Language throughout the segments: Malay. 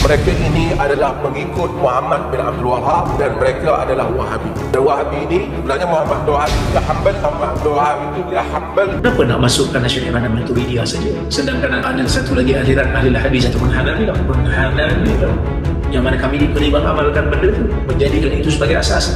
Mereka ini adalah pengikut Muhammad bin Abdul Wahab dan mereka adalah Wahabi. Dan Wahabi ini sebenarnya Muhammad bin Wahab dia Hanbal, Muhammad bin Wahab itu dia Hanbal. Kenapa nak masukkan Syaikhana Maturidiyah saja? Sedangkan ada satu lagi aliran ahli hadis ataupun Hanabilah, yang mana kami diberi mengamalkan benda itu, menjadikan itu sebagai asas.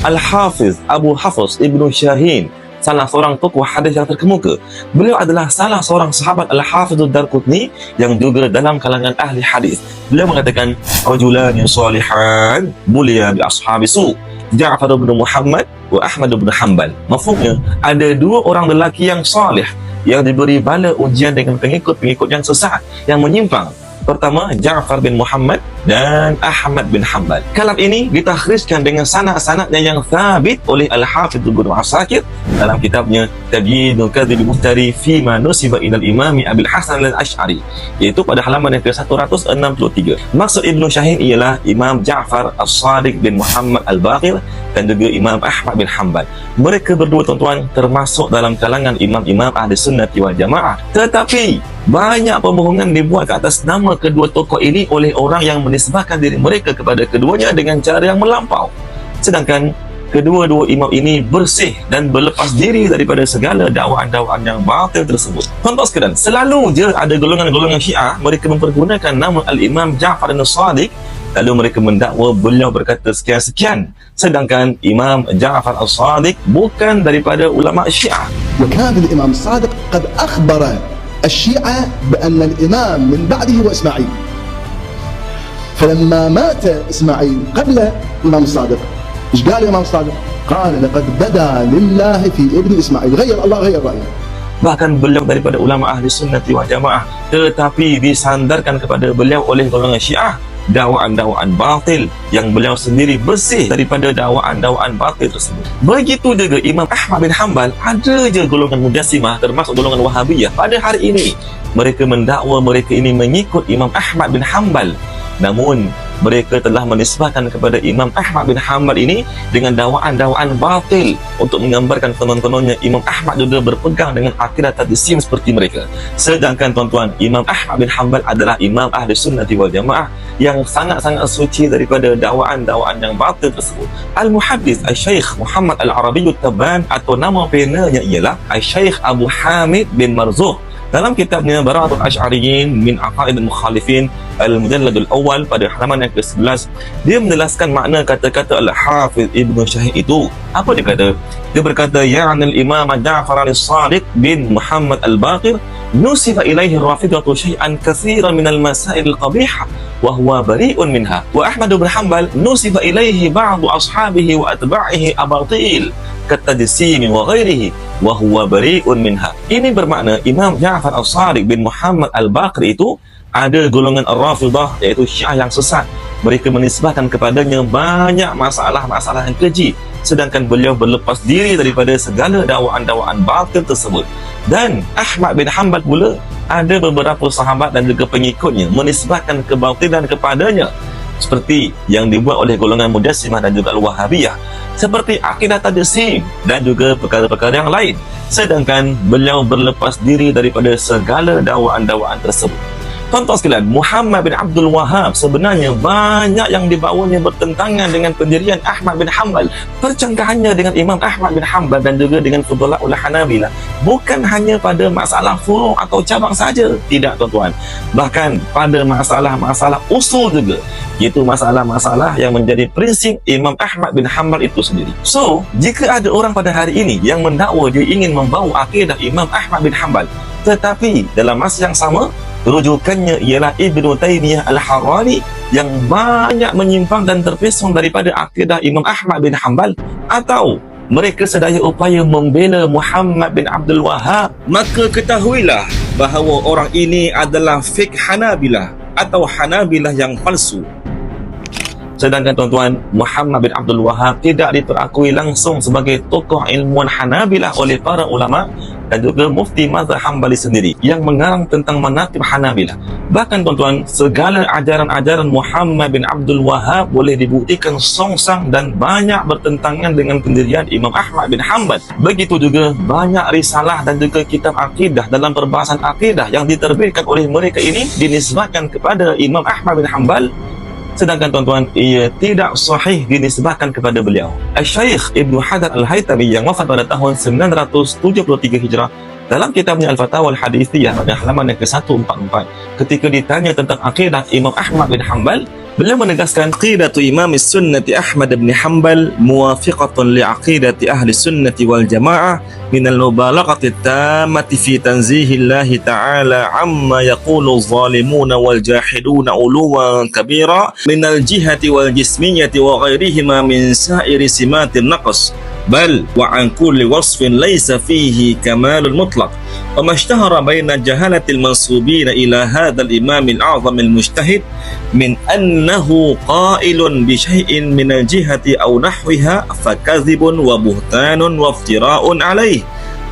Al-Hafiz Abu Hafs Ibnu Shahin, salah seorang tokoh hadis yang terkemuka. Beliau adalah salah seorang sahabat Al-Hafiz Ad-Darqutni yang juga dalam kalangan ahli hadis. Beliau mengatakan, "Rajulani salihan mulia bi ashabi su, Ja'far bin Muhammad wa Ahmad bin Hanbal." Mafhumnya, ada dua orang lelaki yang salih yang diberi bala ujian dengan pengikut-pengikut yang sesat, yang menyimpang. Pertama, Ja'far bin Muhammad dan Ahmad bin Hanbal. Kalam ini ditakhrijkan dengan sanad-sanadnya yang thabit oleh Al-Hafidh Ibnu Asakir dalam kitabnya Tabyinul Kadhib Muftari fi ma nusiba ila al-Imam Abil Hasan Al-Asy'ari, iaitu pada halaman yang ke-163. Maksud Ibnu Shahin ialah Imam Ja'far As-Shadiq bin Muhammad Al-Baqir dan juga Imam Ahmad bin Hanbal. Mereka berdua, tuan-tuan, termasuk dalam kalangan imam-imam Ahli Sunnah wal Jamaah. Tetapi banyak pembohongan dibuat ke atas nama kedua tokoh ini oleh orang yang menisbahkan diri mereka kepada keduanya dengan cara yang melampau. Sedangkan kedua-dua imam ini bersih dan berlepas diri daripada segala dakwaan-dakwaan yang batil tersebut. Tuan-tuan sekalian, selalu je ada golongan-golongan Syiah, mereka mempergunakan nama Al-Imam Ja'far As-Shadiq, lalu mereka mendakwa beliau berkata sekian-sekian. Sedangkan Imam Ja'far As-Shadiq bukan daripada ulama Syiah. وكان الإمام الصادق قد أخبر الشيعة بأن الإمام من بعده هو إسماعيل. فلما مات إسماعيل قبل الإمام الصادق، إيش قال الإمام الصادق؟ قال لقد بدا لله في ابن إسماعيل، غير الله غير رأيه. Bahkan beliau daripada ulama Ahli Sunnah wal Jamaah, tetapi disandarkan kepada beliau oleh golongan Syiah dakwaan-dakwaan batil yang beliau sendiri bersih daripada dakwaan-dakwaan batil tersebut. Begitu juga Imam Ahmad bin Hanbal, ada je golongan Mujassimah termasuk golongan Wahabiyah pada hari ini. Mereka mendakwa mereka ini mengikut Imam Ahmad bin Hanbal, namun mereka telah menisbahkan kepada Imam Ahmad bin Hanbal ini dengan dakwaan-dakwaan batil untuk menggambarkan teman-temannya Imam Ahmad juga berpegang dengan akidah tadsim seperti mereka. Sedangkan tuan-tuan, Imam Ahmad bin Hanbal adalah imam Ahli Sunnah wal Jamaah yang sangat-sangat suci daripada dakwaan-dakwaan yang batil tersebut. Al-Muhaddits Al-Syaikh Muhammad Al-Arabi At-Tabban, atau nama penanya ialah Al-Syaikh Abu Hamid bin Marzuq, dalam kitabnya Bara'atul Asy'ariyyin min Aqaid al-Mukhalifin Al-Mujalladul Awal pada halaman yang ke-11, dia menjelaskan makna kata-kata Al-Hafidh Ibnu Shahin itu. Apa dia kata? Dia berkata, ya'ni al-Imam Ja'far As-Shadiq bin Muhammad Al-Baqir nusiba ilaihi rafidatu syai'an katsiran min al-masail al-qabihah wa huwa bari'un minha, wa Ahmad bin Hanbal nusiba ilaihi ba'du ashabihi wa atba'ihi abatil katadsim wa ghairihi wa huwa bari'un minha. Ini bermakna Imam Ja'far As-Shadiq bin Muhammad Al-Baqir itu ada golongan Ar-Rafidah, iaitu Syiah yang sesat. Mereka menisbahkan kepadanya banyak masalah-masalah yang keji, sedangkan beliau berlepas diri daripada segala dakwaan-dakwaan batil tersebut. Dan Ahmad bin Hanbal pula ada beberapa sahabat dan juga pengikutnya menisbahkan kebatilan kepadanya, seperti yang dibuat oleh golongan Mujassimah dan juga Al-Wahabiyah, seperti akidah tadsim dan juga perkara-perkara yang lain. Sedangkan beliau berlepas diri daripada segala dakwaan-dakwaan tersebut. Tuan-tuan sekalian, Muhammad bin Abdul Wahab sebenarnya banyak yang dibawanya bertentangan dengan pendirian Ahmad bin Hanbal. Percanggahannya dengan Imam Ahmad bin Hanbal dan juga dengan Fudalah Hanabilah bukan hanya pada masalah furu' atau cabang saja, tidak tuan-tuan, bahkan pada masalah-masalah usul juga, iaitu masalah-masalah yang menjadi prinsip Imam Ahmad bin Hanbal itu sendiri. So, jika ada orang pada hari ini yang mendakwa dia ingin membawa akidah Imam Ahmad bin Hanbal, tetapi dalam masa yang sama rujukannya ialah Ibnu Taymiyah Al-Harrani yang banyak menyimpang dan terpesong daripada akidah Imam Ahmad bin Hanbal, atau mereka sedaya upaya membela Muhammad bin Abdul Wahab, maka ketahuilah bahawa orang ini adalah fake Hanabilah atau Hanabilah yang palsu. Sedangkan tuan-tuan, Muhammad bin Abdul Wahab tidak diperakui langsung sebagai tokoh ilmuwan Hanabilah oleh para ulama, dan juga mufti mazhab Hambali sendiri yang mengarang tentang manaqib Hanabilah. Bahkan tuan-tuan, segala ajaran-ajaran Muhammad bin Abdul Wahhab boleh dibuktikan songsang dan banyak bertentangan dengan pendirian Imam Ahmad bin Hanbal. Begitu juga banyak risalah dan juga kitab akidah dalam perbahasan akidah yang diterbitkan oleh mereka ini dinisbahkan kepada Imam Ahmad bin Hanbal, sedangkan tuan-tuan ia tidak sahih dinisbahkan kepada beliau. Al-Syaikh Ibnu Hajar Al-Haytami yang wafat pada tahun 973 Hijrah dalam kitabnya Al-Fatawa Al-Hadithiyah pada halaman yang ke-144, ketika ditanya tentang akidah Imam Ahmad bin Hanbal, beliau menegaskan aqidatu Imam Sunnati Ahmad bin Hanbal muwafiqatun li aqidati ahli sunnati wal jamaah min al-mubalaghati tammati fi tanzihillahi ta'ala amma yaqulu zalimuna wal jahiduna uluwan kabira min al-jihati wal jismiyati wa ghairihima min sa'iri simatin naqs bal wa an kulli wasfin laysa fihi kamalul mutlaq wa mashtahara baina jahalatil mansubina ila hadzal imam al-a'zam al-mujtahid min annahu qailun bi syai'in min al-jihati aw nahwiha fakadhibun wa buhtanun wa iftira'un alayhi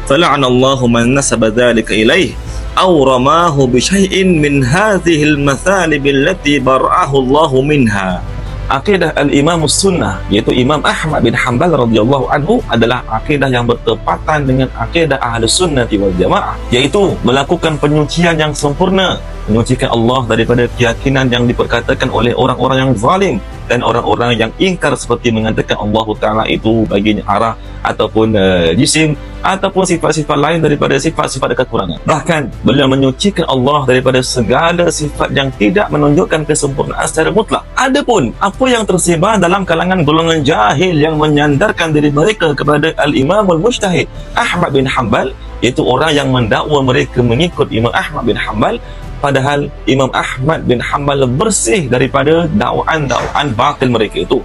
fala'ana Allahu man nasaba dhalika ilayhi aw ramahu bi syai'in min hadhihi al-mathalib allati bara'ahu Allahu minha. Akidah al-Imam Sunnah, yaitu Imam Ahmad bin Hanbal radhiyallahu anhu, adalah akidah yang bertepatan dengan akidah Ahlus Sunnati wal Jamaah, yaitu melakukan penyucian yang sempurna, menyucikan Allah daripada keyakinan yang diperkatakan oleh orang-orang yang zalim dan orang-orang yang ingkar seperti mengatakan Allah Ta'ala itu baginya arah ataupun jisim ataupun sifat-sifat lain daripada sifat-sifat kekurangan. Bahkan beliau menyucikan Allah daripada segala sifat yang tidak menunjukkan kesempurnaan secara mutlak. Adapun apa yang tersebar dalam kalangan golongan jahil yang menyandarkan diri mereka kepada Al-Imam Al-Mujtahid Ahmad bin Hanbal, iaitu orang yang mendakwa mereka mengikut Imam Ahmad bin Hanbal, padahal Imam Ahmad bin Hanbal bersih daripada dakwaan-dakwaan batil mereka itu.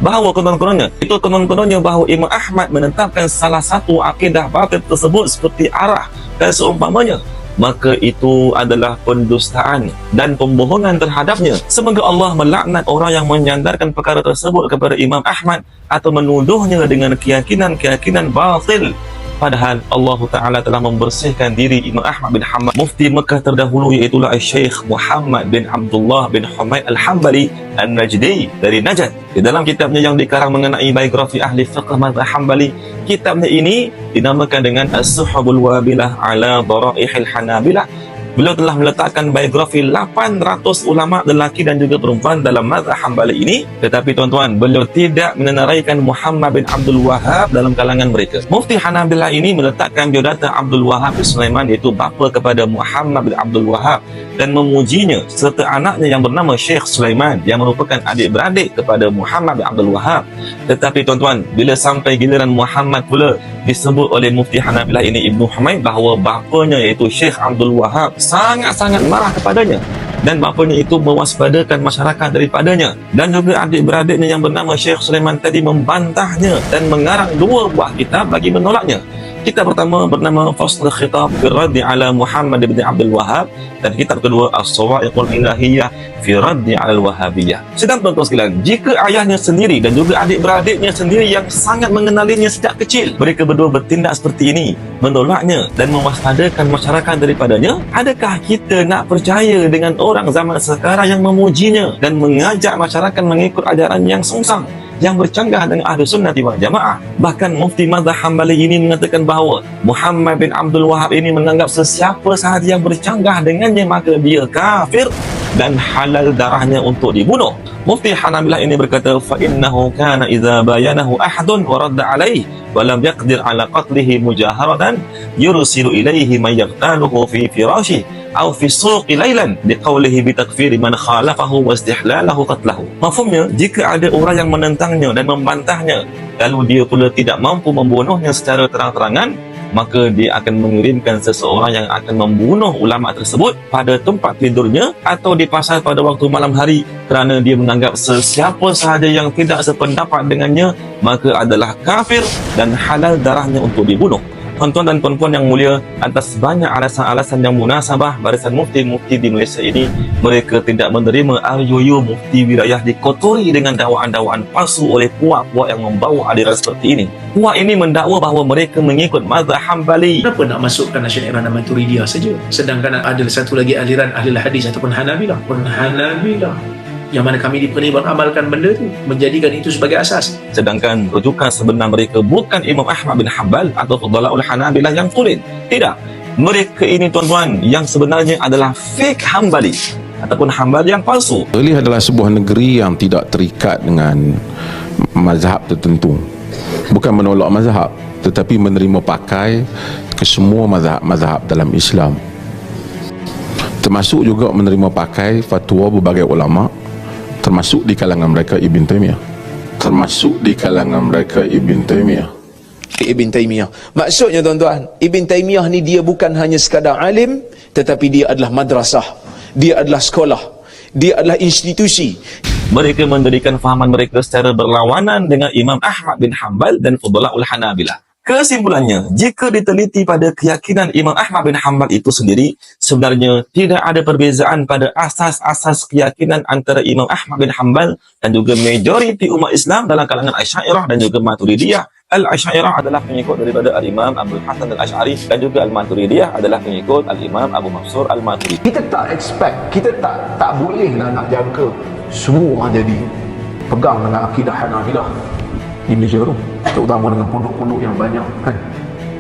Bahawa konon-kononnya bahawa Imam Ahmad menetapkan salah satu akidah batil tersebut seperti arah dan seumpamanya, maka itu adalah pendustaan dan pembohongan terhadapnya. Semoga Allah melaknat orang yang menyandarkan perkara tersebut kepada Imam Ahmad atau menuduhnya dengan keyakinan batil, padahal Allah Ta'ala telah membersihkan diri Imam Ahmad bin Hanbal. Mufti Mekah terdahulu iaitulah Syekh Muhammad bin Abdullah bin Humaid Al-Hambali An-Najdi dari Najd. Di dalam kitabnya yang dikarang mengenai biografi ahli fiqh mazhab Hambali, kitabnya ini dinamakan dengan As-Suhbul Wabilah ala Daraihil Hanabilah. Beliau telah meletakkan biografi 800 ulama lelaki dan juga perempuan dalam mazhab Hambali ini. Tetapi tuan-tuan, beliau tidak menenaraikan Muhammad bin Abdul Wahhab dalam kalangan mereka. Mufti Hanabilah ini meletakkan biodata Abdul Wahhab bin Sulaiman, iaitu bapa kepada Muhammad bin Abdul Wahhab, dan memujinya serta anaknya yang bernama Syekh Sulaiman yang merupakan adik-beradik kepada Muhammad bin Abdul Wahhab. Tetapi tuan-tuan, bila sampai giliran Muhammad pula disebut oleh Mufti Hanabilah ini Ibnu Humaid bahawa bapanya iaitu Syekh Abdul Wahhab sangat-sangat marah kepadanya dan bapanya itu mewaspadakan masyarakat daripadanya, dan juga adik-beradiknya yang bernama Syekh Sulaiman tadi membantahnya dan mengarang 2 buah kitab bagi menolaknya. Kitab pertama bernama Fasl Khitab fi Raddi ala Muhammad bin Abdul Wahhab, dan kitab kedua As-Sawa'iqul Ilahiyah fi Raddi ala Al-Wahabiyah. Sedang tuan-tuan sekalian, jika ayahnya sendiri dan juga adik-beradiknya sendiri yang sangat mengenalinya sejak kecil, mereka berdua bertindak seperti ini, menolaknya dan mewaspadakan masyarakat daripadanya, adakah kita nak percaya dengan orang zaman sekarang yang memujinya dan mengajak masyarakat mengikut ajaran yang songsang, yang bercanggah dengan Ahlu Sunnati wal Jamaah? Bahkan Mufti Mazhab Hambali ini mengatakan bahawa Muhammad bin Abdul Wahhab ini menganggap sesiapa sahaja yang bercanggah dengannya maka dia kafir dan halal darahnya untuk dibunuh. Mufti Hanabilah ini berkata, fa innahu kana idza bayanahu ahadun wa radda alaihi wa lam yaqdir ala qatlihi mujaharatan yursilu ilaihi man yaqtaluhu fi firashihi atau fi suqi lailan biqaulihi bi takfiri man khalafahu wa istihlalahu qatlahu. Mafhumnya, jika ada orang yang menentangnya dan membantahnya lalu dia pula tidak mampu membunuhnya secara terang-terangan, maka dia akan mengirimkan seseorang yang akan membunuh ulama tersebut pada tempat tidurnya atau di pasar pada waktu malam hari, kerana dia menganggap sesiapa sahaja yang tidak sependapat dengannya maka adalah kafir dan halal darahnya untuk dibunuh. Tuan-tuan dan puan-puan yang mulia, atas banyak alasan-alasan yang munasabah, barisan mufti-mufti di Malaysia ini mereka tidak menerima RUU mufti wilayah dikotori dengan dakwaan-dakwaan palsu oleh puak-puak yang membawa aliran seperti ini. Puak ini mendakwa bahawa mereka mengikut mazhab Hambali. Kenapa nak masukkan Asy'ariyah dan Maturidiyah saja, sedangkan ada satu lagi aliran ahli hadis ataupun Hanabilah, yang mana kami diperintah beramalkan benda itu, menjadikan itu sebagai asas. Sedangkan rujukan sebenar mereka bukan Imam Ahmad bin Hanbal atau Fudalaul Hanabilah yang tulen. Tidak. Mereka ini tuan-tuan yang sebenarnya adalah fake Hambali ataupun Hambali yang palsu. Bali adalah sebuah negeri yang tidak terikat dengan mazhab tertentu. Bukan menolak mazhab, tetapi menerima pakai ke semua mazhab dalam Islam. Termasuk juga menerima pakai fatwa berbagai ulama, termasuk di kalangan mereka Ibn Taymiyah. Ibn Taymiyah. Maksudnya tuan-tuan, Ibn Taymiyah ni dia bukan hanya sekadar alim, tetapi dia adalah madrasah, dia adalah sekolah, dia adalah institusi. Mereka mendirikan fahaman mereka secara berlawanan dengan Imam Ahmad bin Hanbal dan Fudalaul Hanabilah. Kesimpulannya, jika diteliti pada keyakinan Imam Ahmad bin Hanbal itu sendiri, sebenarnya tidak ada perbezaan pada asas-asas keyakinan antara Imam Ahmad bin Hanbal dan juga majoriti umat Islam dalam kalangan Asy'ariyah dan juga Maturidiyah. Al-Asy'ariyah adalah pengikut daripada Al-Imam Abdul Hasan Al-Asy'ari dan juga Al-Maturidiyah adalah pengikut Al-Imam Abu Mansur Al-Maturidi. Kita tak expect, kita tak boleh lah nak jangka semua orang jadi pegang dengan akidah Hanabilah di Malaysia tu, terutama dengan pondok-pondok yang banyak kan.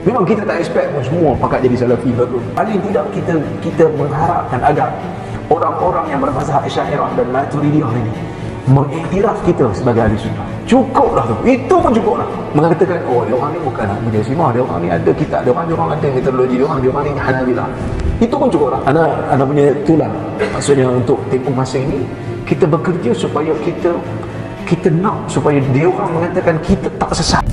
Memang kita tak expect pun semua pakat jadi salafi bagus. Paling tidak kita mengharapkan agar orang-orang yang bermazhab Asy'ariyah dan Maturidiyah ini mengiktiraf kita sebagai ahli sunnah. Cukuplah tu, itu pun cukuplah. Mengatakan, oh dia orang ni bukan Mujassimah, dia orang ni ada kitab, dia orang ada metodologi, dia orang ni Hanabilah. Itu pun cukuplah. Ana punya itulah maksudnya untuk tempoh masa ini kita bekerja supaya kita nak supaya dia orang mengatakan kita tak sesat.